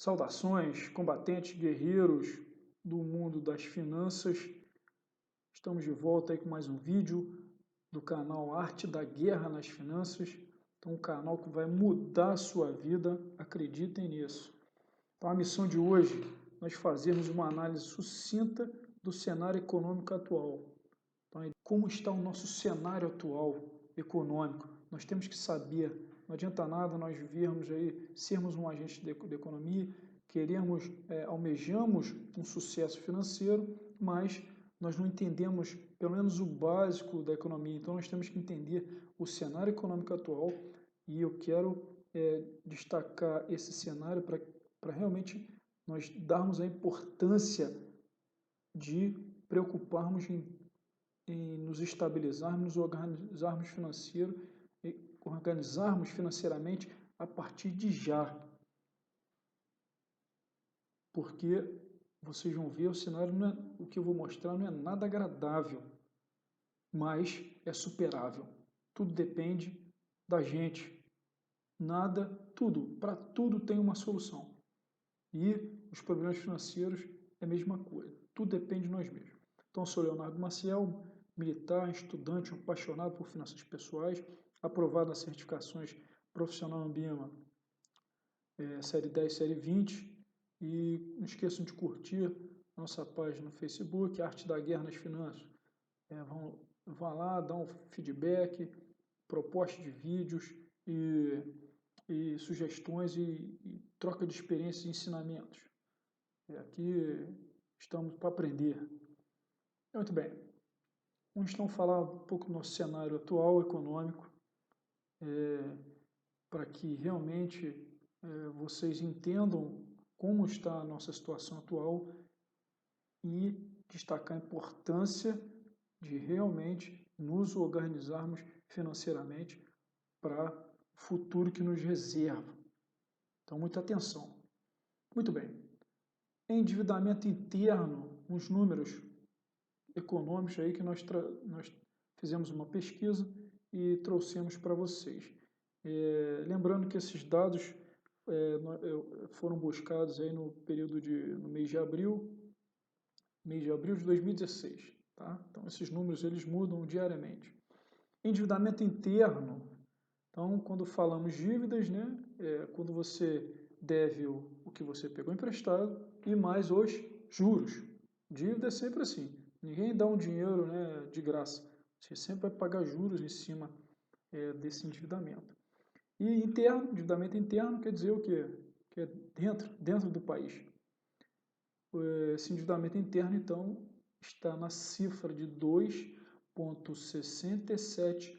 Saudações, combatentes, guerreiros do mundo das finanças. Estamos de volta aí com mais um vídeo do canal Arte da Guerra nas Finanças. Então, um canal que vai mudar a sua vida, acreditem nisso. Então, a missão de hoje é nós fazermos uma análise sucinta do cenário econômico atual. Então, como está o nosso cenário atual econômico? Nós temos que saber, não adianta nada nós virmos aí, sermos um agente de economia, almejamos um sucesso financeiro, mas nós não entendemos pelo menos o básico da economia. Então nós temos que entender o cenário econômico atual e eu quero destacar esse cenário para realmente nós darmos a importância de preocuparmos em nos estabilizarmos, organizarmos financeiramente a partir de já. Porque vocês vão ver, o cenário, o que eu vou mostrar não é nada agradável, mas é superável. Tudo depende da gente. Para tudo tem uma solução. E os problemas financeiros é a mesma coisa. Tudo depende de nós mesmos. Então, eu sou Leonardo Maciel, militar, estudante, apaixonado por finanças pessoais, aprovado nas certificações profissional Ambima, série 10, série 20. E não esqueçam de curtir nossa página no Facebook, Arte da Guerra nas Finanças. Vá lá, dá um feedback, proposta de vídeos e sugestões e troca de experiências e ensinamentos. Aqui estamos para aprender. Muito bem. Vamos então falar um pouco do nosso cenário atual econômico, para que realmente vocês entendam como está a nossa situação atual e destacar a importância de realmente nos organizarmos financeiramente para o futuro que nos reserva. Então, muita atenção. Muito bem. Endividamento interno, uns números econômicos aí que nós fizemos uma pesquisa e trouxemos para vocês. Lembrando que esses dados foram buscados aí no mês de abril de 2016. Tá? Então, esses números eles mudam diariamente. Endividamento interno. Então, quando falamos dívidas, né, quando você deve o que você pegou emprestado e mais os juros. Dívida é sempre assim. Ninguém dá um dinheiro, né, de graça. Você sempre vai pagar juros em cima desse endividamento. E endividamento interno quer dizer o quê? Que é dentro do país. Esse endividamento interno, então, está na cifra de 2,67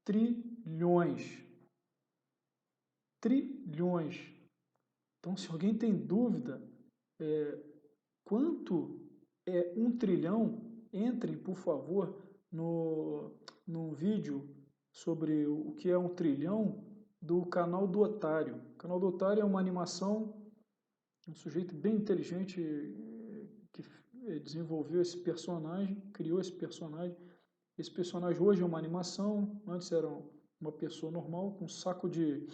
trilhões. Trilhões. Então, se alguém tem dúvida, quanto é 1 trilhão, entrem, por favor, no vídeo sobre o que é 1 trilhão do canal do Otário. O canal do Otário é uma animação, um sujeito bem inteligente que desenvolveu esse personagem, criou esse personagem. Esse personagem hoje é uma animação, antes era uma pessoa normal com um saco de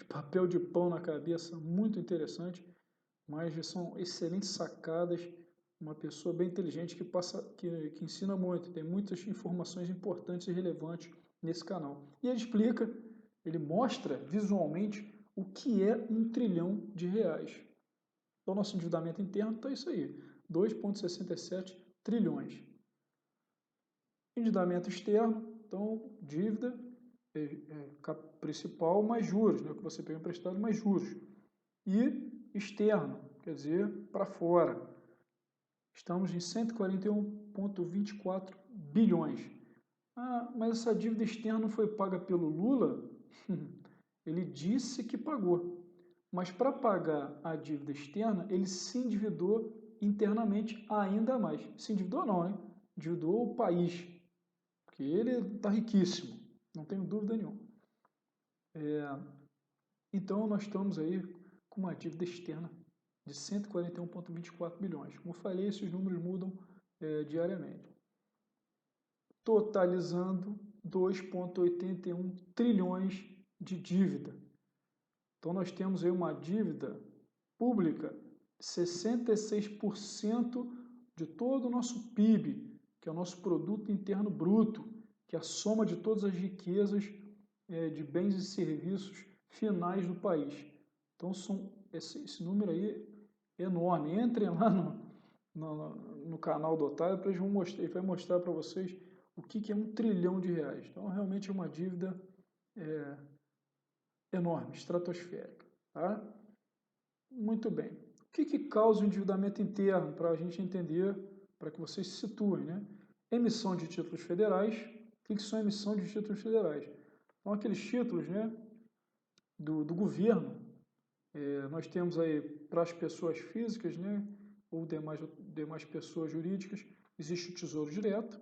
papel de pão na cabeça, muito interessante, mas são excelentes sacadas, uma pessoa bem inteligente que ensina muito, tem muitas informações importantes e relevantes nesse canal. E ele mostra visualmente o que é 1 trilhão de reais. Então, nosso endividamento interno está isso aí, 2,67 trilhões. Endividamento externo, então, dívida principal mais juros, né, o que você pegou emprestado mais juros. E externo, quer dizer, para fora. Estamos em 141,24 bilhões. Ah, mas essa dívida externa não foi paga pelo Lula? Ele disse que pagou. Mas para pagar a dívida externa, ele se endividou internamente ainda mais. Se endividou não, né? Endividou o país. Porque ele está riquíssimo, não tenho dúvida nenhuma. Então, nós estamos aí com uma dívida externa de 141,24 bilhões. Como eu falei, esses números mudam diariamente. Totalizando 2,81 trilhões de dívida. Então, nós temos aí uma dívida pública 66% de todo o nosso PIB, que é o nosso Produto Interno Bruto, que é a soma de todas as riquezas de bens e serviços finais do país. Então, esse número aí é enorme. Entrem lá no canal do Otávio, para ele vai mostrar para vocês o que é R$1 trilhão. Então, realmente é uma dívida enorme, estratosférica. Tá? Muito bem. O que causa o endividamento interno? Para a gente entender, para que vocês se situem, né? Emissão de títulos federais. O que são emissão de títulos federais? São aqueles títulos, né, do governo. Nós temos aí para as pessoas físicas, né, ou demais pessoas jurídicas, existe o Tesouro Direto.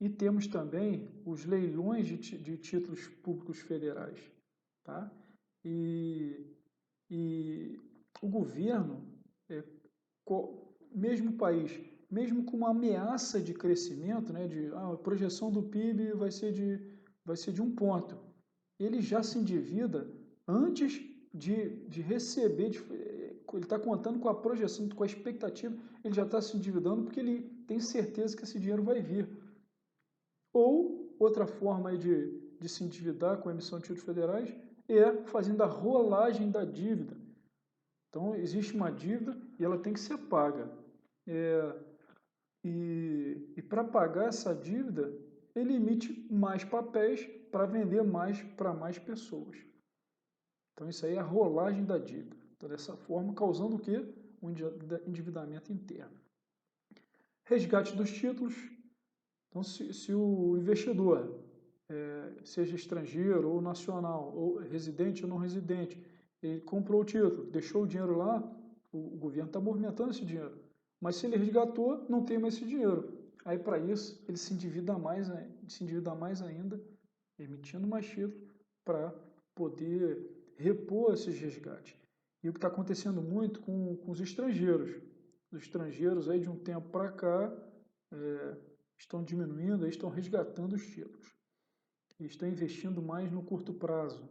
E temos também os leilões de títulos públicos federais. Tá? E o governo, mesmo o país, mesmo com uma ameaça de crescimento, né, a projeção do PIB vai ser de 1 ponto, ele já se endivida antes de receber, ele está contando com a projeção, com a expectativa, ele já está se endividando porque ele tem certeza que esse dinheiro vai vir. Ou, outra forma aí de se endividar com a emissão de títulos federais é fazendo a rolagem da dívida. Então, existe uma dívida e ela tem que ser paga. E para pagar essa dívida, ele emite mais papéis para vender mais para mais pessoas. Então, isso aí é a rolagem da dívida. Então, dessa forma, causando o quê? Um endividamento interno. Resgate dos títulos. Então, se o investidor, seja estrangeiro ou nacional, ou residente ou não residente, ele comprou o título, deixou o dinheiro lá, o governo está movimentando esse dinheiro. Mas se ele resgatou, não tem mais esse dinheiro. Aí, para isso, ele se endivida mais ainda, emitindo mais título para poder repor esses resgates. E o que está acontecendo muito com os estrangeiros. Os estrangeiros, aí, de um tempo para cá, estão diminuindo, estão resgatando os títulos. E estão investindo mais no curto prazo.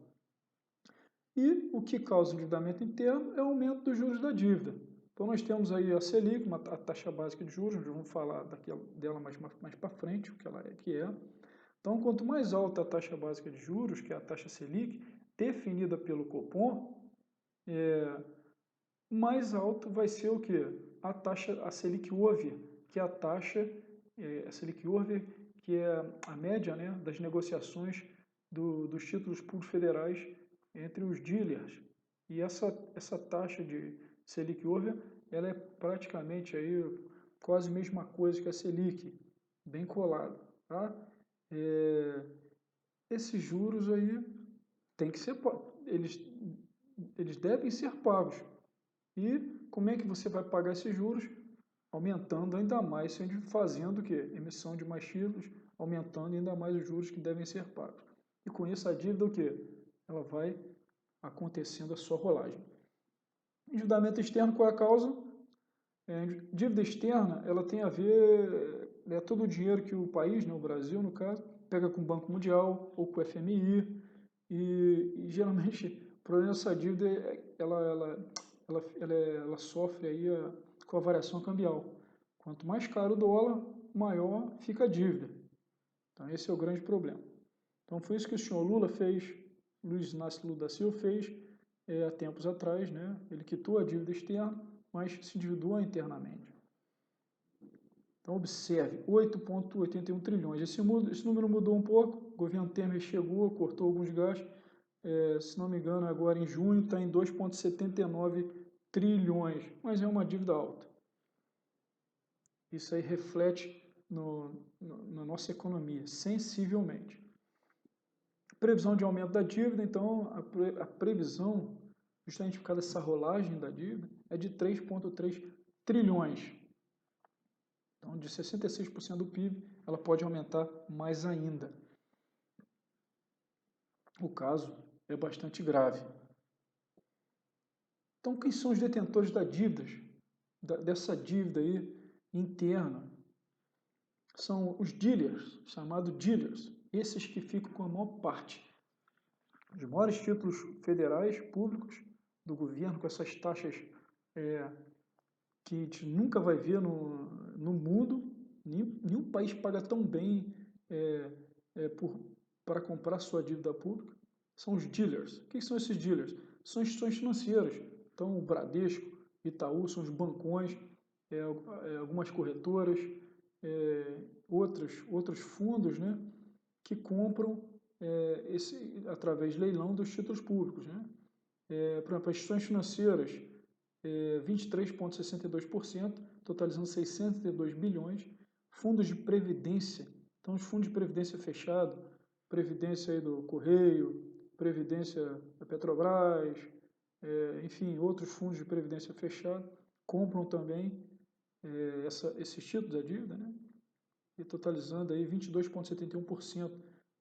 E o que causa endividamento interno é o aumento dos juros da dívida. Então, nós temos aí a Selic, a taxa básica de juros, nós vamos falar dela mais para frente, o que ela é. Então, quanto mais alta a taxa básica de juros, que é a taxa Selic, definida pelo Copom, mais alto vai ser o quê? A Selic Over, que é a taxa, a Selic Over, que é a média, né, das negociações dos títulos públicos federais entre os dealers. E essa taxa de Selic Over, ela é praticamente aí quase a mesma coisa que a Selic, bem colada. Tá? Esses juros aí tem que ser, eles devem ser pagos. E como é que você vai pagar esses juros? Aumentando ainda mais, fazendo o quê? Emissão de mais títulos, aumentando ainda mais os juros que devem ser pagos. E com isso a dívida o quê? Ela vai acontecendo a sua rolagem. Endividamento externo, qual é a causa? Dívida externa, ela tem a ver, todo o dinheiro que o país, né, o Brasil no caso, pega com o Banco Mundial ou com o FMI, e geralmente o problema dessa dívida, ela sofre aí com a variação cambial. Quanto mais caro o dólar, maior fica a dívida. Então esse é o grande problema. Então foi isso que o senhor Lula fez, Luiz Inácio Lula da Silva fez há tempos atrás, né? Ele quitou a dívida externa, mas se endividou internamente. Então observe, 8,81 trilhões. Esse número mudou um pouco, o governo Temer chegou, cortou alguns gastos, se não me engano agora em junho está em 2,79 trilhões, mas é uma dívida alta. Isso aí reflete na nossa economia, sensivelmente. Previsão de aumento da dívida, então a previsão, justamente por causa dessa rolagem da dívida, é de 3,3 trilhões. Então, de 66% do PIB, ela pode aumentar mais ainda. O caso é bastante grave. Então, quem são os detentores da dívida, dessa dívida aí interna? São os dealers, chamados dealers, esses que ficam com a maior parte. Os maiores títulos federais públicos do governo, com essas taxas que a gente nunca vai ver no mundo. Nenhum país paga tão bem para comprar sua dívida pública. São os dealers. O que são esses dealers? São instituições financeiras. Então, o Bradesco, Itaú, são os bancões, algumas corretoras, outros fundos, né, que compram através de leilão dos títulos públicos. Né? Por exemplo, as instituições financeiras, 23,62%, totalizando 602 bilhões. Fundos de previdência, então os fundos de previdência fechado, previdência aí do Correio, previdência da Petrobras, enfim, outros fundos de previdência fechado, compram também esses títulos da dívida, né? E totalizando aí 22,71%,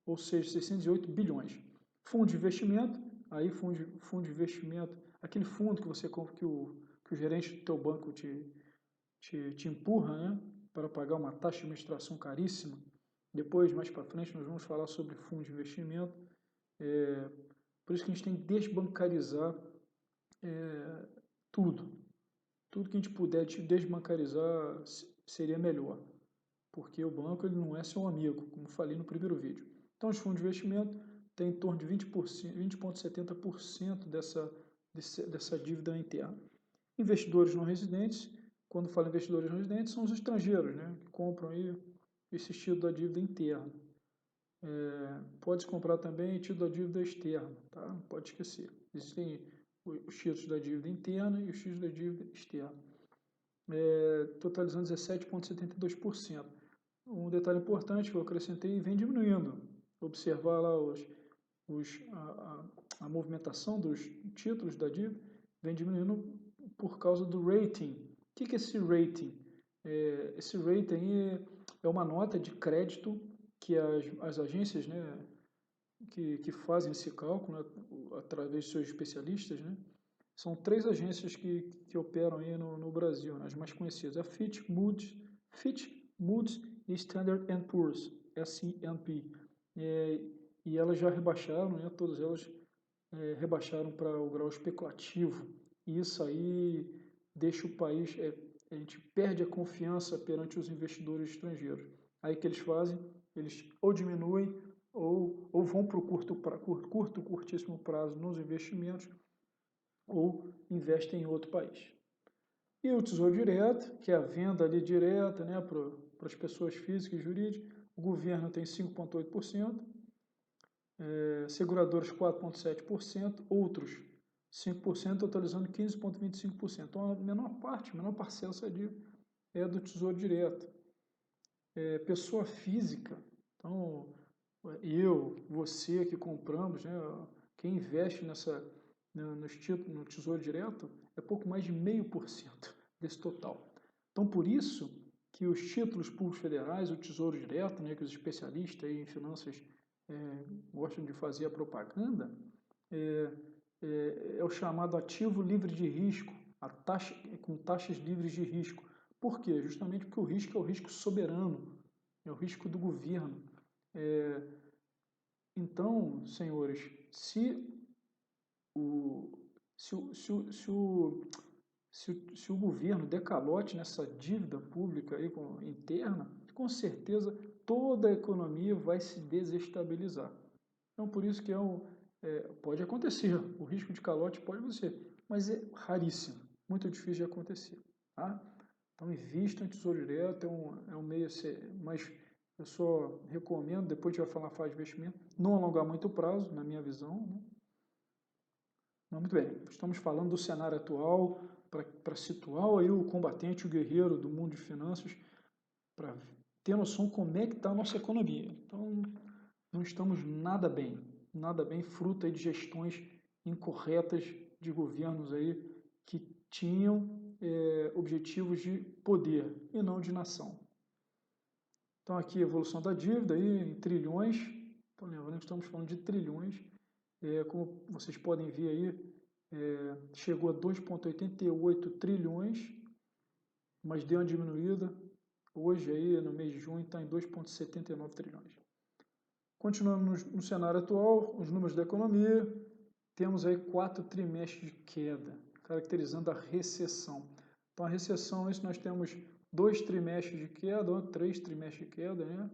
ou seja, 608 bilhões. Fundo de investimento, aí fundo de investimento, aquele fundo que você compra, que o gerente do teu banco te empurra, né, para pagar uma taxa de administração caríssima. Depois, mais para frente, nós vamos falar sobre fundo de investimento. Por isso que a gente tem que desbancarizar tudo. Tudo que a gente puder desbancarizar seria melhor, porque o banco ele não é seu amigo, como falei no primeiro vídeo. Então, os fundos de investimento têm em torno de 20,70% dessa dívida interna. Investidores não residentes, quando falo investidores não residentes, são os estrangeiros, né, que compram aí esse título da dívida interna. Pode comprar também título da dívida externa, tá? Não pode esquecer. Existem os títulos da dívida interna e os títulos da dívida externa, totalizando 17,72%. Um detalhe importante que eu acrescentei, vem diminuindo. Observar lá a movimentação dos títulos da dívida, vem diminuindo por causa do rating. O que é esse rating? Esse rating é uma nota de crédito que as agências, né, que fazem esse cálculo, né, através de seus especialistas, né, são 3 agências que operam aí no Brasil, né, as mais conhecidas, a Fitch, Moody's e Standard & Poor's, S&P. E elas já rebaixaram, né, todas elas rebaixaram para o grau especulativo. E isso aí deixa o país, a gente perde a confiança perante os investidores estrangeiros. Aí o que eles fazem? Eles ou diminuem ou vão para o curtíssimo prazo nos investimentos ou investem em outro país. E o Tesouro Direto, que é a venda ali direta, né, para as pessoas físicas e jurídicas, o governo tem 5,8%, seguradoras 4,7%, outros 5%, totalizando 15,25%. Então, a menor parcela dessa dívida é do Tesouro Direto. Pessoa física, então, você que compramos, né, quem investe no Tesouro Direto, é pouco mais de 0,5% desse total. Então, por isso que os títulos públicos federais, o Tesouro Direto, né, que os especialistas aí em finanças gostam de fazer a propaganda, é o chamado ativo livre de risco, com taxas livres de risco. Por quê? Justamente porque o risco é o risco soberano, é o risco do governo. Então, senhores, se o governo der calote nessa dívida pública aí, interna, com certeza toda a economia vai se desestabilizar. Então, por isso que pode acontecer, o risco de calote pode acontecer, mas é raríssimo, muito difícil de acontecer. Tá? Então, invista em Tesouro Direto, é um meio, mas eu só recomendo, depois a gente vai falar na fase de investimento, não alongar muito o prazo, na minha visão. Né? Mas, muito bem, estamos falando do cenário atual, para situar aí o combatente, o guerreiro do mundo de finanças, para ter noção como é que está a nossa economia. Então, não estamos nada bem, fruto aí de gestões incorretas de governos aí que tinham objetivos de poder e não de nação. Então, aqui a evolução da dívida aí, em trilhões. Então, lembrando que estamos falando de trilhões. Como vocês podem ver aí, chegou a 2,88 trilhões, mas deu uma diminuída. Hoje, aí, no mês de junho, está em 2,79 trilhões. Continuando no cenário atual, os números da economia, temos aí 4 trimestres de queda, caracterizando a recessão. Então, a recessão, isso nós temos 2 trimestres de queda, ou 3 trimestres de queda, né?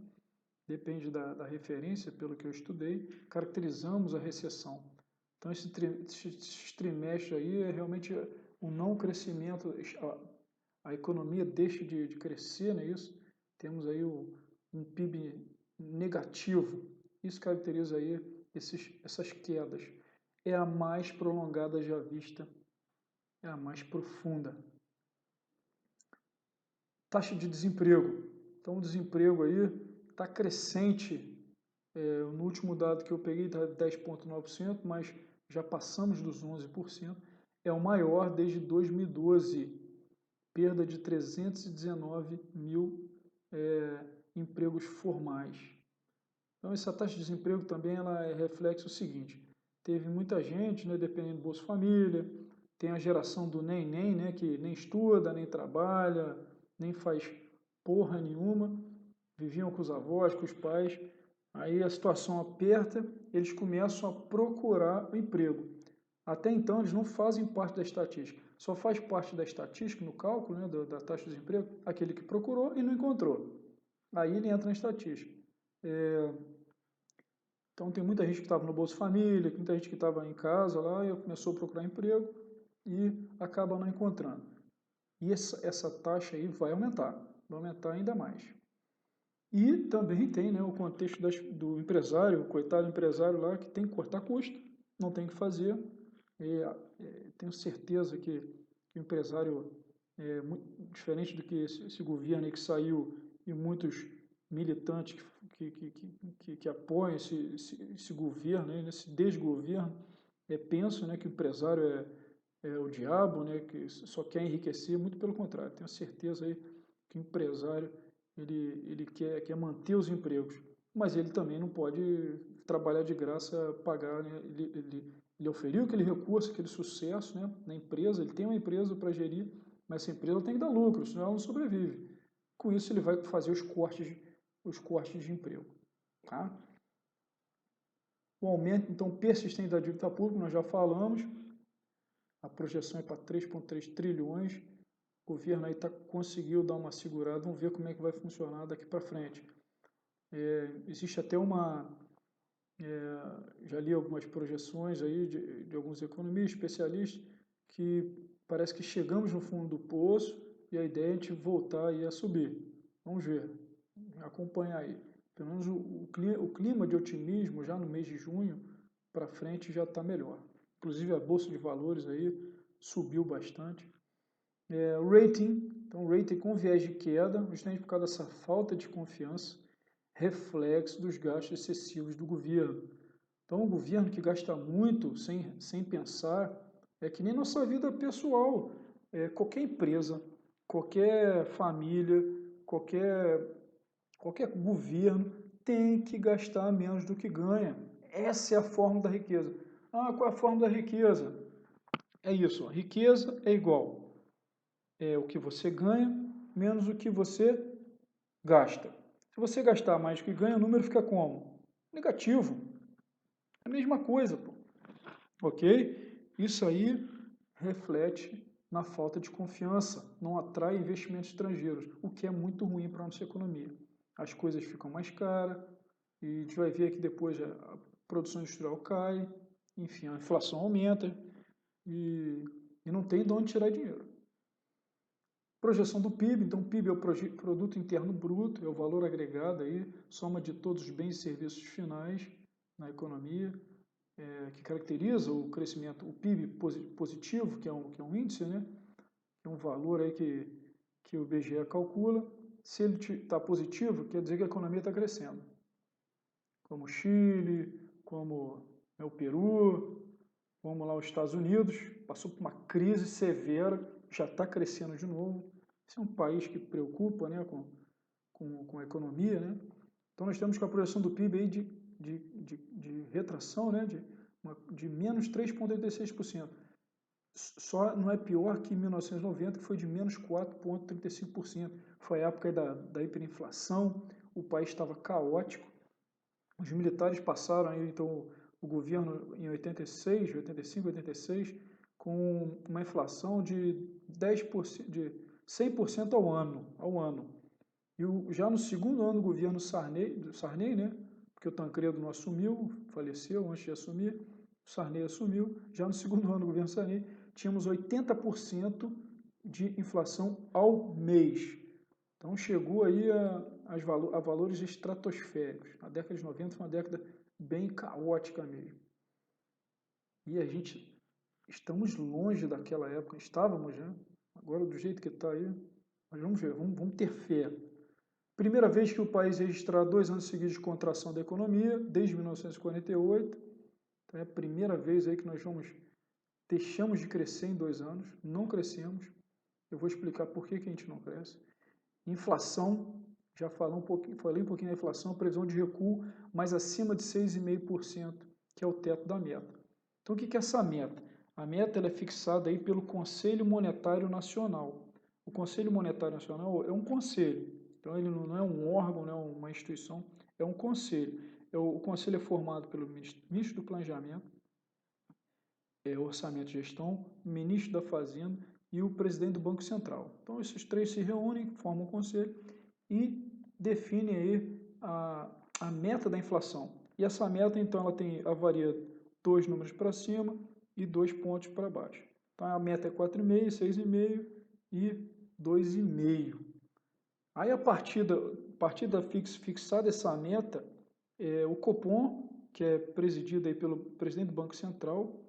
Depende da referência, pelo que eu estudei, caracterizamos a recessão. Então, esses trimestres aí é realmente um não crescimento, a economia deixa de crescer, não é isso? Temos aí um PIB negativo, isso caracteriza aí essas quedas. É a mais prolongada já vista, é a mais profunda. Taxa de desemprego. Então, o desemprego aí está crescente. No último dado que eu peguei está 10,9%, mas já passamos dos 11%. É o maior desde 2012. Perda de 319 mil empregos formais. Então, essa taxa de desemprego também ela é reflexo do seguinte: teve muita gente, né, dependendo do Bolsa Família, tem a geração do nem, né, que nem estuda, nem trabalha, nem faz porra nenhuma, viviam com os avós, com os pais. Aí a situação aperta, eles começam a procurar o emprego. Até então, eles não fazem parte da estatística. Só faz parte da estatística, no cálculo, né, da taxa de desemprego, aquele que procurou e não encontrou. Aí ele entra na estatística. Então, tem muita gente que estava no Bolsa Família, muita gente que estava em casa lá e começou a procurar emprego e acaba não encontrando. E essa taxa aí vai aumentar ainda mais. E também tem, né, o contexto do empresário, o coitado empresário lá que tem que cortar custo, não tem que fazer. Tenho certeza que o empresário é muito diferente do que esse governo aí que saiu e muitos militantes que apoiam esse governo, né, esse desgoverno, pensam, né, que o empresário é o diabo, né, que só quer enriquecer. Muito pelo contrário, tenho certeza aí que o empresário ele quer manter os empregos, mas ele também não pode trabalhar de graça, pagar, né? Ele oferiu aquele recurso, aquele sucesso, né, na empresa, ele tem uma empresa para gerir, mas essa empresa tem que dar lucro, senão ela não sobrevive. Com isso ele vai fazer os cortes de emprego. Tá? O aumento, então, persistente da dívida pública, nós já falamos, a projeção é para 3,3 trilhões, o governo aí conseguiu dar uma segurada, vamos ver como é que vai funcionar daqui para frente. Existe até já li algumas projeções aí de alguns economistas, especialistas, que parece que chegamos no fundo do poço e a ideia é a gente voltar aí a subir. Vamos ver, acompanhar aí. Pelo menos o clima de otimismo já no mês de junho para frente já está melhor. Inclusive a Bolsa de Valores aí subiu bastante. Rating, então rating com viés de queda, justamente por causa dessa falta de confiança, reflexo dos gastos excessivos do governo. Então, o governo que gasta muito sem pensar é que nem nossa vida pessoal. Qualquer empresa, qualquer família, qualquer governo tem que gastar menos do que ganha. Essa é a fórmula da riqueza. Ah, qual é a fórmula da riqueza? É isso, a riqueza é igual o que você ganha menos o que você gasta. Se você gastar mais do que ganha, o número fica como? Negativo. É a mesma coisa, pô. Ok? Isso aí reflete na falta de confiança, não atrai investimentos estrangeiros, o que é muito ruim para a nossa economia. As coisas ficam mais caras, e a gente vai ver que depois a produção industrial cai, enfim, a inflação aumenta e não tem de onde tirar dinheiro. Projeção do PIB, então o PIB é o Produto Interno Bruto, é o valor agregado aí, soma de todos os bens e serviços finais na economia, que caracteriza o crescimento, o PIB positivo, que é um índice, né? É um valor aí que o IBGE calcula. Se ele está positivo, quer dizer que a economia está crescendo. Como o Chile, como o Peru, como lá os Estados Unidos, passou por uma crise severa, já está crescendo de novo. Esse é um país que preocupa, né, com a economia, né? Então nós temos com a projeção do PIB aí de retração, né, de menos 3,86%. Só não é pior que em 1990, que foi de menos 4,35%. Foi a época da hiperinflação, o país estava caótico. Os militares passaram aí, então, o governo em 86, 85, 86, com uma inflação de 10%, de 100% ao ano. E já no segundo ano do governo Sarney, né, porque o Tancredo não assumiu, faleceu antes de assumir, o Sarney assumiu, já no segundo ano do governo Sarney, tínhamos 80% de inflação ao mês. Então chegou aí a valores estratosféricos. A década de 90 foi uma década bem caótica mesmo. E a gente, estamos longe daquela época, estávamos, né? Agora do jeito que está aí, mas vamos ver, vamos ter fé. Primeira vez que o país registrar 2 anos seguidos de contração da economia, desde 1948. Então é a primeira vez aí que nós deixamos de crescer em 2 anos, não crescemos. Eu vou explicar por que a gente não cresce. Inflação, já falei um pouquinho da inflação, previsão de recuo, mas acima de 6,5%, que é o teto da meta. Então o que é essa meta? A meta ela é fixada aí pelo Conselho Monetário Nacional. O Conselho Monetário Nacional é um conselho, então ele não é um órgão, não é uma instituição, é um conselho. O conselho é formado pelo ministro do Planejamento, Orçamento e Gestão, ministro da Fazenda e o presidente do Banco Central. Então esses três se reúnem, formam um conselho e definem aí a meta da inflação. E essa meta, então, ela varia 2 números para cima e 2 pontos para baixo. Então a meta é 4,5, 6,5 e 2,5. Aí a partir da fixada essa meta, o Copom, que é presidido aí pelo presidente do Banco Central,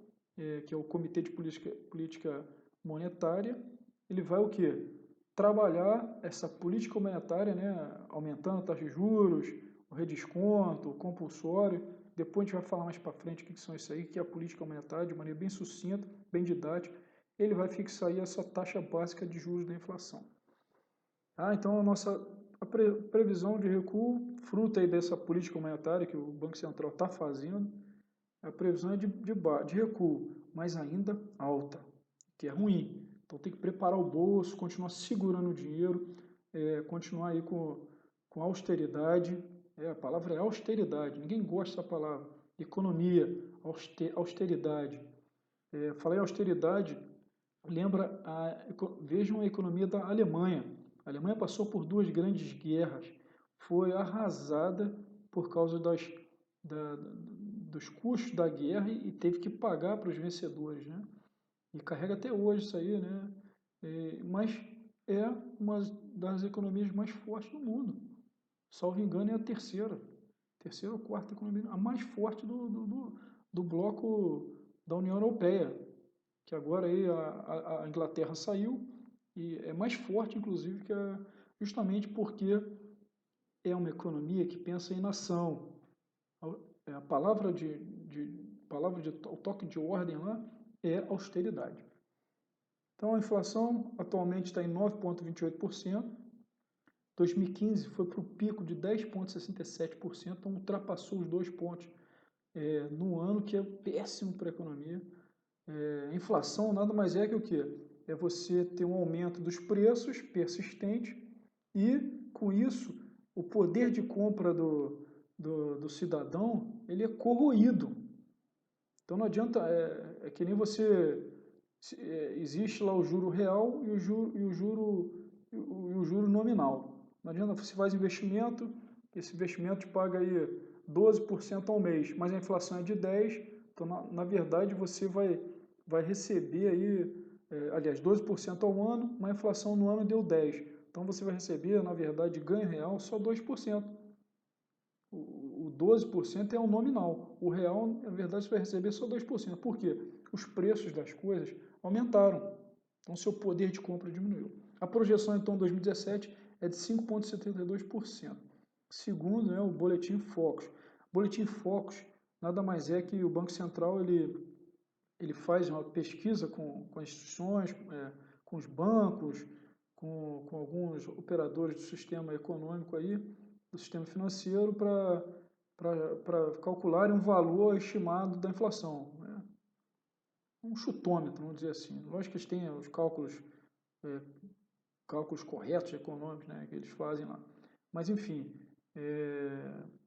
que é o Comitê de Política Monetária, ele vai o quê? Trabalhar essa política monetária, né, aumentando a taxa de juros, o redesconto, o compulsório. Depois a gente vai falar mais para frente o que são isso aí, que é a política monetária, de maneira bem sucinta, bem didática. Ele vai fixar aí essa taxa básica de juros da inflação. Então a previsão de recuo, fruto aí dessa política monetária que o Banco Central está fazendo, a previsão é de recuo, mas ainda alta, que é ruim. Então tem que preparar o bolso, continuar segurando o dinheiro, continuar aí com austeridade. A palavra é austeridade, ninguém gosta dessa palavra. Economia, austeridade. Falar em austeridade, vejam a economia da Alemanha. A Alemanha passou por 2 grandes guerras, foi arrasada por causa dos custos da guerra e teve que pagar para os vencedores, né? E carrega até hoje isso aí, né? Mas é uma das economias mais fortes do mundo. Salvo engano, é a terceira ou quarta economia, a mais forte do bloco da União Europeia, que agora aí a Inglaterra saiu e é mais forte, inclusive, justamente porque é uma economia que pensa em nação. A palavra o toque de ordem lá é austeridade. Então a inflação atualmente está em 9,28%. 2015 foi para o pico de 10,67%, então ultrapassou os 2 pontos no ano, que é péssimo para a economia. A inflação nada mais é que o quê? É você ter um aumento dos preços persistente e, com isso, o poder de compra do cidadão ele é corroído. Então não adianta, é que nem você, existe lá o juro real e o juro nominal. Não adianta, você faz investimento, esse investimento te paga aí 12% ao mês, mas a inflação é de 10%, então na verdade você vai receber aí, aliás, 12% ao ano, mas a inflação no ano deu 10%. Então você vai receber, na verdade, ganho real só 2%. O 12% é o nominal. O real, na verdade, você vai receber só 2%. Por quê? Os preços das coisas aumentaram. Então, seu poder de compra diminuiu. A projeção, então, em 2017 é de 5,72%. Segundo, o Boletim Focus. Boletim Focus nada mais é que o Banco Central ele faz uma pesquisa com instituições, com os bancos, com alguns operadores do sistema econômico aí, do sistema financeiro, para calcular um valor estimado da inflação. Né? Um chutômetro, vamos dizer assim. Lógico que eles têm os cálculos corretos econômicos, né, que eles fazem lá. Mas, enfim,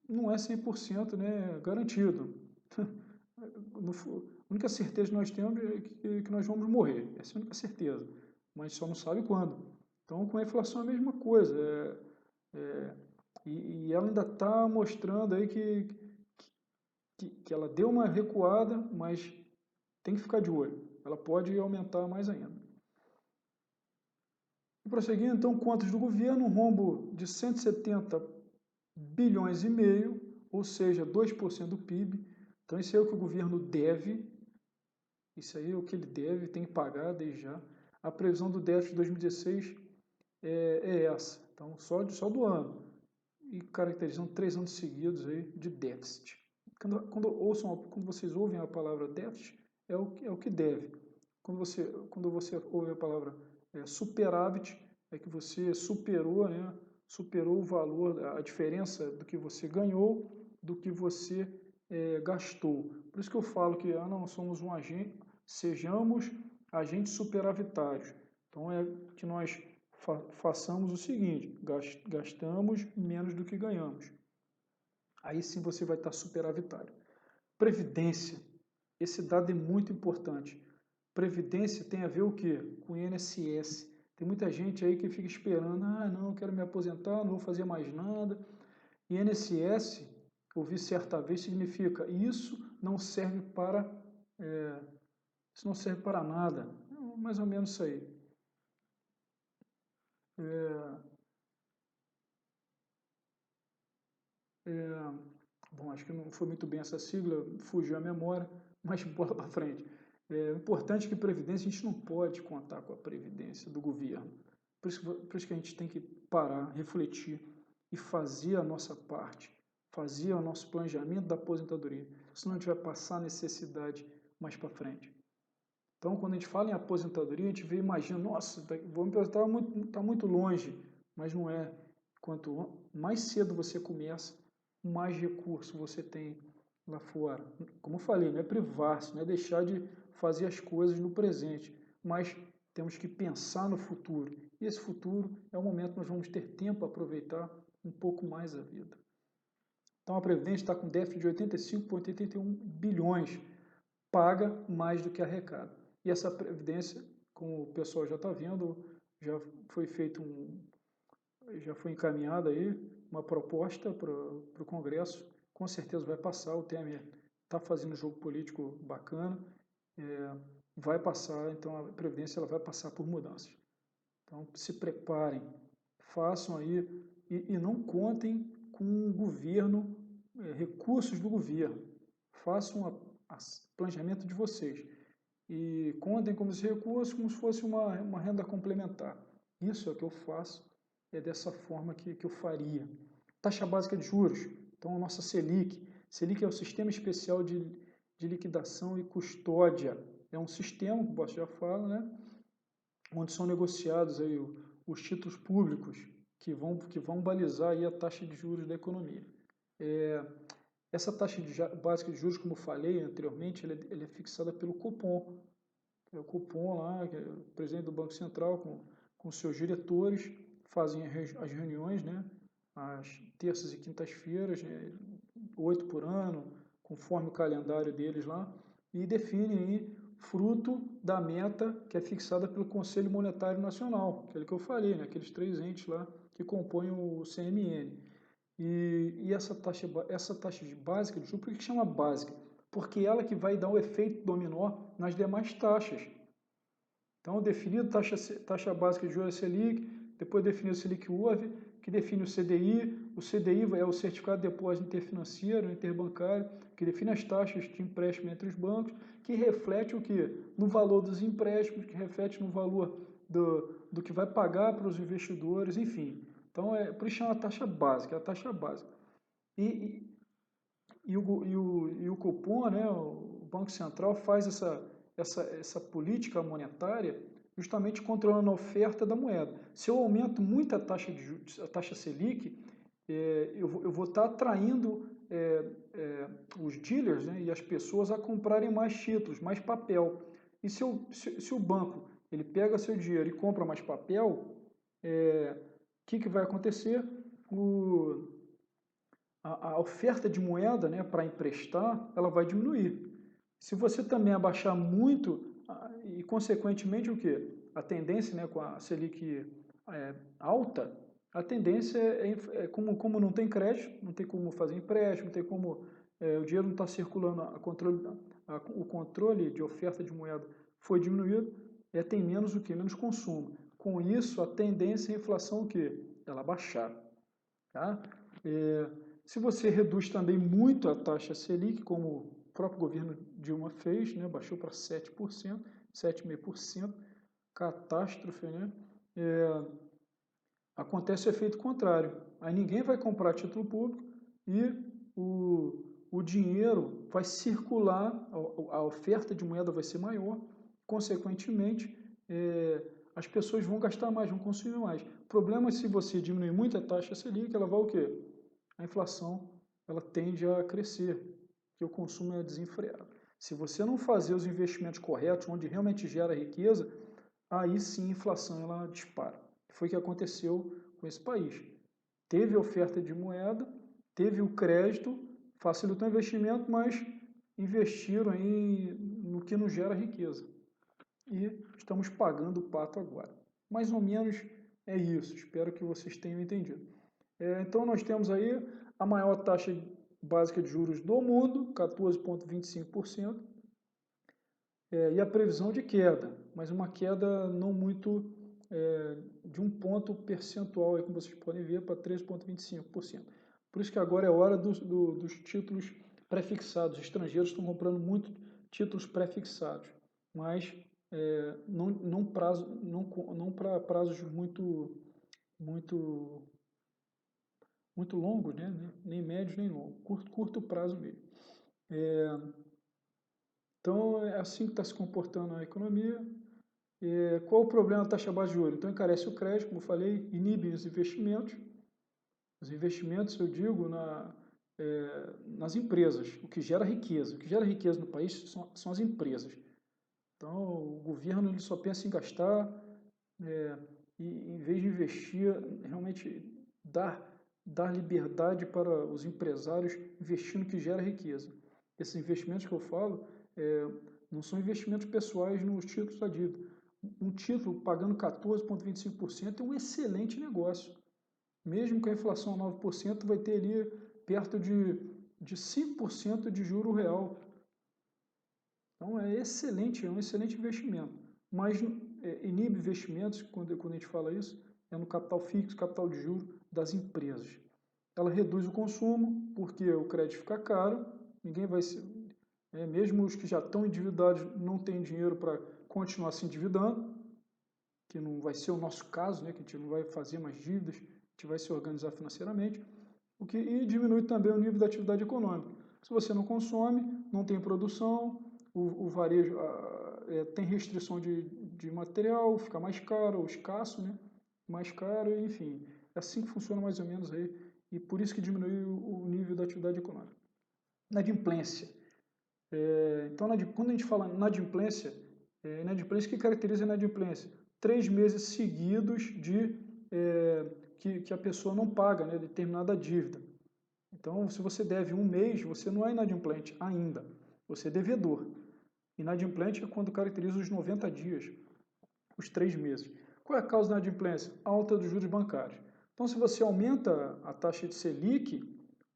não é 100%, né, garantido. a única certeza que nós temos é que nós vamos morrer, essa é a única certeza, mas só não sabe quando. Então, com a inflação é a mesma coisa, e ela ainda está mostrando aí que ela deu uma recuada, mas tem que ficar de olho, ela pode aumentar mais ainda. E prosseguindo, então, contas do governo, um rombo de 170 bilhões e meio, ou seja, 2% do PIB. Então, isso aí é o que o governo deve, isso aí é o que ele deve, tem que pagar desde já. A previsão do déficit de 2016 é essa, então, só do ano. E caracterizando 3 anos seguidos aí de déficit. Quando vocês ouvem a palavra déficit, é o que deve. Quando você ouve a palavra superávit, é que você superou, né, superou o valor, a diferença do que você ganhou, do que você gastou. Por isso que eu falo que não somos um agente, sejamos agentes superavitários. Então é que nós façamos o seguinte, gastamos menos do que ganhamos. Aí sim você vai estar superavitário. Previdência. Esse dado é muito importante. Previdência tem a ver o quê? Com o INSS. Tem muita gente aí que fica esperando, não, eu quero me aposentar, não vou fazer mais nada. INSS, ouvi certa vez, significa isso não serve para, isso não serve para nada. Mais ou menos isso aí. Bom, acho que não foi muito bem essa sigla, fugiu a memória, mas bola para frente. É importante que Previdência, a gente não pode contar com a Previdência do governo. Por isso que a gente tem que parar, refletir e fazer a nossa parte, fazer o nosso planejamento da aposentadoria, senão a gente vai passar necessidade mais para frente. Então, quando a gente fala em aposentadoria, a gente vê, imagina, nossa, vou me aposentar, está muito longe, mas não é. Quanto mais cedo você começa, mais recurso você tem lá fora. Como eu falei, não é privar-se, não é deixar de fazer as coisas no presente, mas temos que pensar no futuro. E esse futuro é o momento que nós vamos ter tempo para aproveitar um pouco mais a vida. Então a Previdência está com déficit de 85,81 bilhões, paga mais do que arrecada. E essa Previdência, como o pessoal já está vendo, já foi feito já foi encaminhada aí uma proposta para o Congresso, com certeza vai passar, o Temer está fazendo um jogo político bacana, vai passar, então a Previdência ela vai passar por mudanças. Então se preparem, façam aí e não contem com o governo, recursos do governo, façam o planejamento de vocês e contem com esse recurso como se fosse uma renda complementar. Isso é o que eu faço, é dessa forma que eu faria. Taxa básica de juros, então a nossa Selic. Selic é o Sistema Especial de Liquidação e Custódia. É um sistema, como você já fala, né, onde são negociados aí os títulos públicos que vão balizar aí a taxa de juros da economia. Essa taxa básica de juros, como eu falei anteriormente, ela é fixada pelo Copom. É o Copom lá, que é o presidente do Banco Central, com seus diretores, fazem as reuniões, né, às terças e quintas-feiras, 8 por ano, conforme o calendário deles lá, e definem aí, fruto da meta que é fixada pelo Conselho Monetário Nacional, aquele que eu falei, né, aqueles 3 entes lá que compõem o CMN. E essa taxa básica de juros, por que chama básica? Porque ela que vai dar o efeito dominó nas demais taxas. Então, definido taxa básica de juros Selic, depois definido o Selic URV, que define o CDI é o Certificado de Depósito Interfinanceiro, interbancário, que define as taxas de empréstimo entre os bancos, que reflete o quê? No valor dos empréstimos, que reflete no valor do que vai pagar para os investidores, enfim. Então, por isso chama a taxa básica, é a taxa básica. E o Copom, né, o Banco Central, faz essa política monetária justamente controlando a oferta da moeda. Se eu aumento muito a taxa Selic, eu vou estar atraindo os dealers, né, e as pessoas a comprarem mais títulos, mais papel. E se o banco ele pega seu dinheiro e compra mais papel, que vai acontecer? A oferta de moeda, né, para emprestar, ela vai diminuir. Se você também abaixar muito, e consequentemente o quê? A tendência, né, com a Selic alta, a tendência como não tem crédito, não tem como fazer empréstimo, não tem como, o dinheiro não está circulando, o controle de oferta de moeda foi diminuído, tem menos o quê? Menos consumo. Com isso, a tendência é a inflação o quê? Ela baixar. Tá? Se você reduz também muito a taxa Selic, como o próprio governo Dilma fez, né, baixou para 7%, 7,5%, catástrofe, né? Acontece o efeito contrário. Aí ninguém vai comprar título público e o dinheiro vai circular, a oferta de moeda vai ser maior, consequentemente, as pessoas vão gastar mais, vão consumir mais. O problema é se você diminuir muito a taxa Selic, ela vai o quê? A inflação ela tende a crescer, porque o consumo é desenfreado. Se você não fazer os investimentos corretos, onde realmente gera riqueza, aí sim a inflação ela dispara. Foi o que aconteceu com esse país. Teve oferta de moeda, teve o crédito, facilitou o investimento, mas investiram aí no que não gera riqueza. E estamos pagando o pato agora. Mais ou menos é isso. Espero que vocês tenham entendido. Então nós temos aí a maior taxa básica de juros do mundo, 14,25%, e a previsão de queda, mas uma queda não muito de um ponto percentual, aí, como vocês podem ver, para 13,25%. Por isso que agora é hora dos títulos prefixados. Os estrangeiros estão comprando muito títulos prefixados, mas não para prazos muito longos, né? Nem médios nem longos, curto prazo mesmo. Então é assim que está se comportando a economia. Qual o problema da taxa básica de juros? Então encarece o crédito, como eu falei, inibe os investimentos. Os investimentos, eu digo, nas empresas, o que gera riqueza. O que gera riqueza no país são as empresas. Então o governo ele só pensa em gastar, e em vez de investir, realmente dar liberdade para os empresários investir no que gera riqueza. Esses investimentos que eu falo não são investimentos pessoais nos títulos da dívida. Um título pagando 14,25% é um excelente negócio. Mesmo com a inflação a 9%, vai ter ali perto de 5% de juro real. Então é um excelente investimento. Mas inibe investimentos, quando a gente fala isso, é no capital fixo, capital de juros das empresas. Ela reduz o consumo, porque o crédito fica caro, ninguém vai se... mesmo os que já estão endividados não têm dinheiro para continuar se endividando, que não vai ser o nosso caso, né, que a gente não vai fazer mais dívidas, a gente vai se organizar financeiramente, e diminui também o nível da atividade econômica. Se você não consome, não tem produção, o varejo tem restrição de material, fica mais caro ou escasso, né? Mais caro, enfim. É assim que funciona mais ou menos aí, e por isso que diminui o nível da atividade econômica. Inadimplência. Então, quando a gente fala inadimplência, inadimplência, o que caracteriza a inadimplência? 3 meses seguidos que a pessoa não paga, né, determinada dívida. Então, se você deve um mês, você não é inadimplente ainda, você é devedor. Inadimplente é quando caracteriza os 90 dias, os 3 meses. Qual é a causa da inadimplência? Alta dos juros bancários. Então, se você aumenta a taxa de Selic,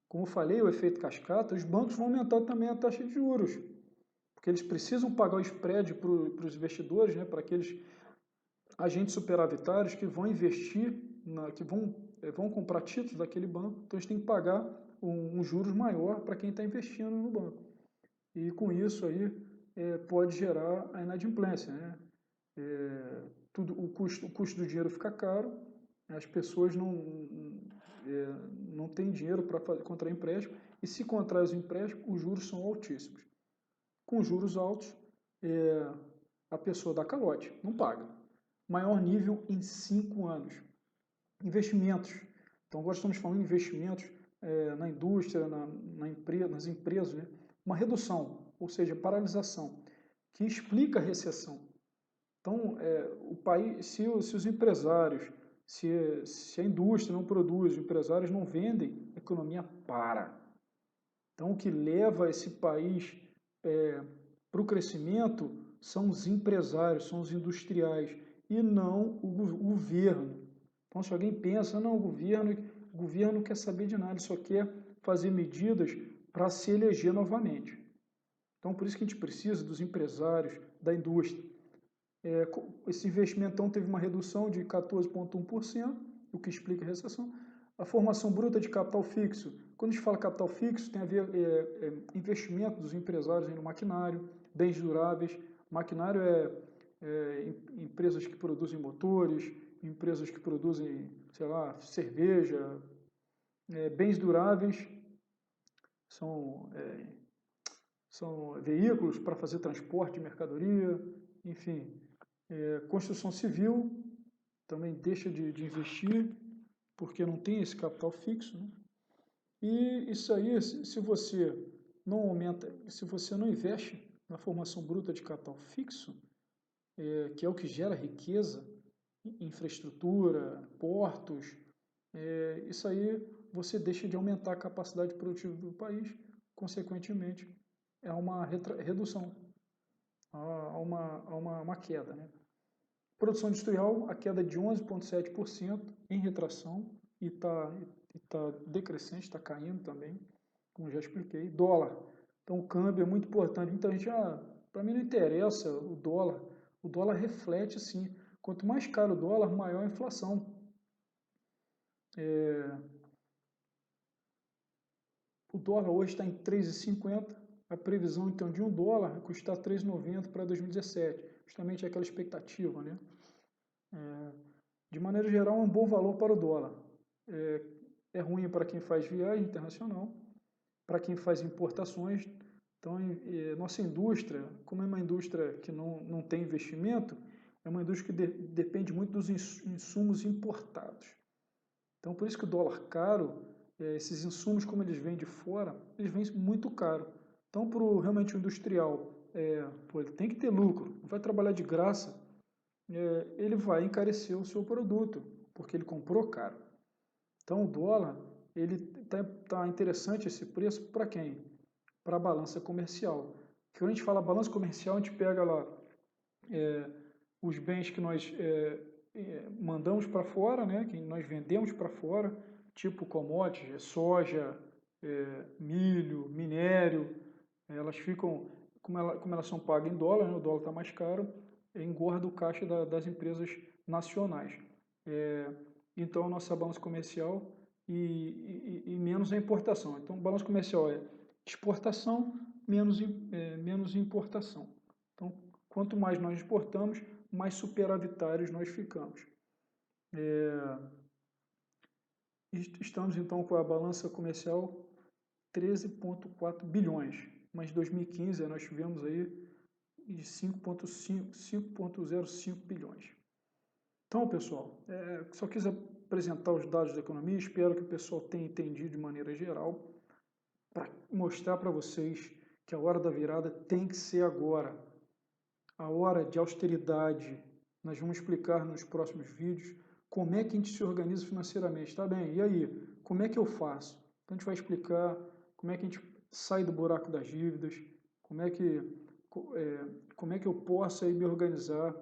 como eu falei, o efeito cascata, os bancos vão aumentar também a taxa de juros, porque eles precisam pagar o spread para os investidores, né, para aqueles agentes superavitários que vão investir, que vão comprar títulos daquele banco, então eles têm que pagar um juros maior para quem está investindo no banco. E com isso aí pode gerar a inadimplência, né? O custo do dinheiro fica caro, as pessoas não têm dinheiro para contrair empréstimo, e se contrai os empréstimos, os juros são altíssimos. Com juros altos, a pessoa dá calote, não paga. Maior nível em 5 anos. Investimentos. Então, agora estamos falando de investimentos na indústria, nas empresas, né? Uma redução, ou seja, paralisação, que explica a recessão. Então, o país, se os empresários, se a indústria não produz, os empresários não vendem, a economia para. Então, o que leva esse país para o crescimento são os empresários, são os industriais, e não o governo. Então, se alguém pensa, não, o governo quer saber de nada, ele só quer fazer medidas para se eleger novamente. Então, por isso que a gente precisa dos empresários, da indústria. Esse investimento então, teve uma redução de 14,1%, o que explica a recessão. A formação bruta de capital fixo. Quando a gente fala capital fixo, tem a ver investimento dos empresários no maquinário, bens duráveis. Maquinário empresas que produzem motores, empresas que produzem, sei lá, cerveja. Bens duráveis são veículos para fazer transporte de mercadoria, enfim. Construção civil também deixa de investir, porque não tem esse capital fixo, né? E isso aí, se você não aumenta, se você não investe na formação bruta de capital fixo, que é o que gera riqueza, infraestrutura, portos, isso aí você deixa de aumentar a capacidade produtiva do país, consequentemente, é uma redução, há uma queda, né? Produção industrial, a queda de 11,7% em retração e está decrescente, está caindo também, como já expliquei. Dólar, então o câmbio é muito importante. Muita gente, para mim não interessa o dólar reflete sim. Quanto mais caro o dólar, maior a inflação. O dólar hoje está em 3,50, a previsão então de $1 vai custar 3,90 para 2017, justamente aquela expectativa, né? De maneira geral, é um bom valor para o dólar. É ruim para quem faz viagem internacional, para quem faz importações. Então, nossa indústria, como é uma indústria que não tem investimento, é uma indústria que depende muito dos insumos importados. Então, por isso que o dólar caro, esses insumos, como eles vêm de fora, eles vêm muito caro. Então, para o realmente industrial, ele tem que ter lucro, não vai trabalhar de graça, ele vai encarecer o seu produto, porque ele comprou caro. Então, o dólar, ele tá interessante esse preço para quem? Para a balança comercial. Quando a gente fala balança comercial, a gente pega lá os bens que nós mandamos para fora, né, que nós vendemos para fora, tipo commodities, soja, milho, minério, elas ficam, como elas são pagas em dólar, né, o dólar está mais caro, engorda o caixa das empresas nacionais. Então, a nossa balança comercial e menos a importação. Então, balança comercial é exportação menos importação. Então, quanto mais nós exportamos, mais superavitários nós ficamos. Estamos, então, com a balança comercial 13,4 bilhões, mas em 2015 nós tivemos aí de 5,05 bilhões. Então, pessoal, só quis apresentar os dados da economia, espero que o pessoal tenha entendido de maneira geral, para mostrar para vocês que a hora da virada tem que ser agora. A hora de austeridade, nós vamos explicar nos próximos vídeos como é que a gente se organiza financeiramente, tá bem? E aí, como é que eu faço? Então a gente vai explicar como é que a gente sai do buraco das dívidas, como é que eu posso aí me organizar.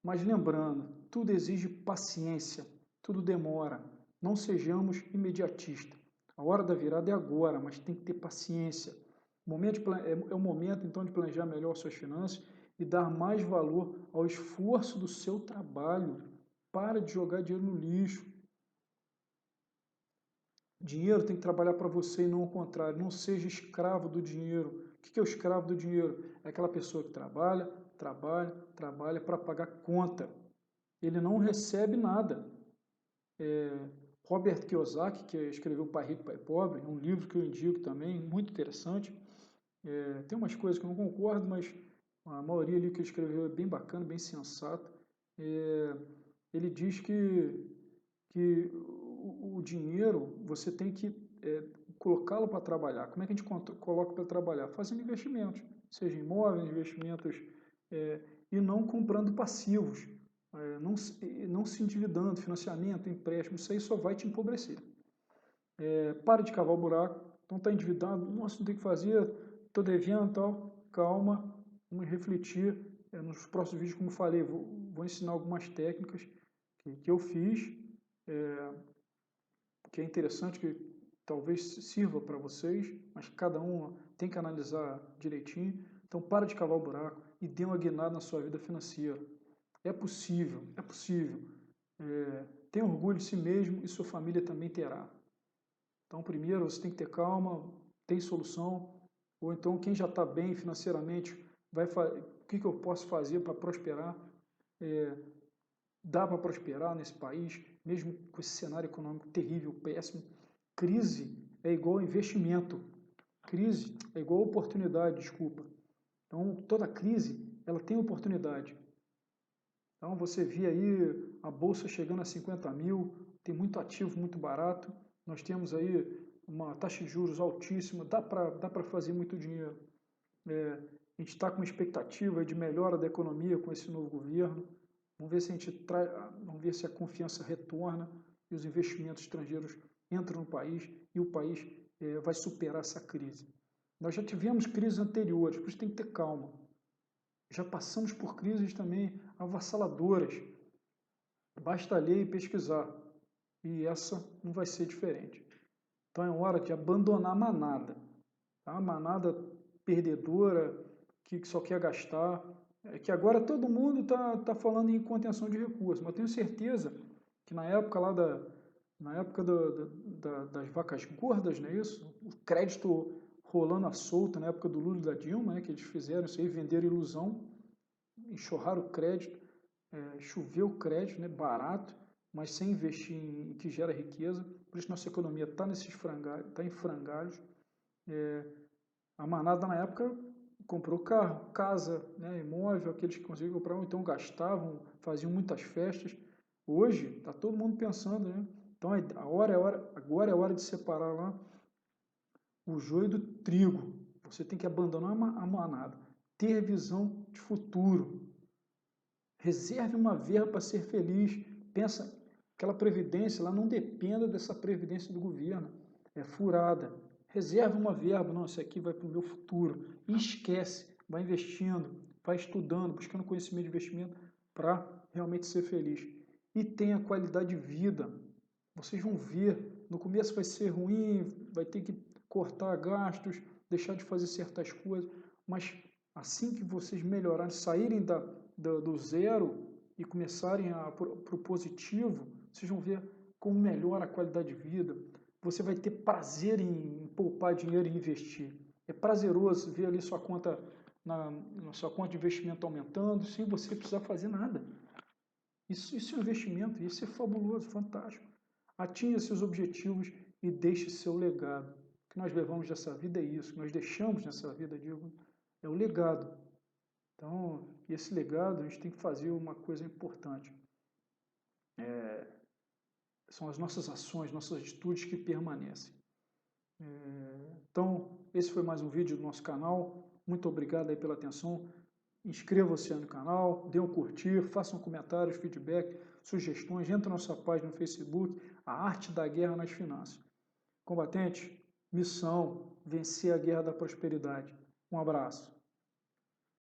Mas lembrando, tudo exige paciência, tudo demora. Não sejamos imediatistas. A hora da virada é agora, mas tem que ter paciência. É o momento, então, de planejar melhor suas finanças e dar mais valor ao esforço do seu trabalho. Para de jogar dinheiro no lixo. Dinheiro tem que trabalhar para você e não ao contrário. Não seja escravo do dinheiro. O que é o escravo do dinheiro? É aquela pessoa que trabalha para pagar conta. Ele não recebe nada. Robert Kiyosaki, que escreveu Pai Rico, Pai Pobre, um livro que eu indico também, muito interessante. Tem umas coisas que eu não concordo, mas a maioria ali que ele escreveu é bem bacana, bem sensato. Ele diz que o dinheiro você tem que colocá-lo para trabalhar. Como é que a gente coloca para trabalhar? Fazendo investimentos, seja em imóveis, investimentos, e não comprando passivos, não se endividando, financiamento, empréstimo, isso aí só vai te empobrecer. Para de cavar o buraco, então está endividado, nossa, não tem o que fazer, estou devendo e tal, calma, vamos refletir nos próximos vídeos, como eu falei, vou ensinar algumas técnicas que eu fiz, que é interessante, que talvez sirva para vocês, mas cada um tem que analisar direitinho. Então, para de cavar o buraco e dê uma guinada na sua vida financeira. É possível, é possível. Tenha orgulho de si mesmo e sua família também terá. Então, primeiro, você tem que ter calma, tem solução, ou então quem já está bem financeiramente, o que eu posso fazer para prosperar? Dá para prosperar nesse país, mesmo com esse cenário econômico terrível, péssimo. Crise é igual investimento. Crise é igual oportunidade, desculpa. Então, toda crise, ela tem oportunidade. Então, você vê aí a bolsa chegando a 50 mil, tem muito ativo, muito barato. Nós temos aí uma taxa de juros altíssima, dá para fazer muito dinheiro. A gente está com uma expectativa de melhora da economia com esse novo governo. Vamos ver se vamos ver se a confiança retorna e os investimentos estrangeiros entram no país e o país vai superar essa crise. Nós já tivemos crises anteriores, por isso tem que ter calma. Já passamos por crises também avassaladoras. Basta ler e pesquisar. E essa não vai ser diferente. Então é hora de abandonar a manada. Tá? A manada perdedora, que só quer gastar. Que agora todo mundo tá falando em contenção de recursos, mas eu tenho certeza que na época lá das vacas gordas, não é isso? O crédito rolando à solta na época do Lula e da Dilma, né, que eles fizeram isso aí, venderam ilusão, enxurraram o crédito, choveu o crédito, né, barato, mas sem investir em que gera riqueza. Por isso nossa economia está em frangalhos. A manada na época comprou carro, casa, né, imóvel, aqueles que conseguiam comprar, ou então gastavam, faziam muitas festas. Hoje está todo mundo pensando, né? Então agora é hora de separar lá o joio do trigo. Você tem que abandonar a manada, ter visão de futuro. Reserve uma verba para ser feliz. Pensa, aquela previdência lá não dependa dessa previdência do governo. É furada. Reserve uma verba, não, isso aqui vai para o meu futuro. E esquece, vai investindo, vai estudando, buscando conhecimento de investimento para realmente ser feliz. E tenha qualidade de vida. Vocês vão ver, no começo vai ser ruim, vai ter que cortar gastos, deixar de fazer certas coisas, mas assim que vocês melhorarem, saírem do zero e começarem para o positivo, vocês vão ver como melhora a qualidade de vida. Você vai ter prazer em poupar dinheiro e investir. É prazeroso ver ali sua conta, na sua conta de investimento aumentando, sem você precisar fazer nada. Isso é um investimento, isso é fabuloso, fantástico. Atinja seus objetivos e deixe seu legado. O que nós levamos dessa vida é isso, o que nós deixamos nessa vida, digo, é o legado. Então, esse legado, a gente tem que fazer uma coisa importante. São as nossas ações, nossas atitudes que permanecem. Então, esse foi mais um vídeo do nosso canal. Muito obrigado aí pela atenção. Inscreva-se no canal, dê um curtir, façam comentários, feedback, sugestões. Entre na nossa página no Facebook, A Arte da Guerra nas Finanças. Combatente, missão, vencer a guerra da prosperidade. Um abraço.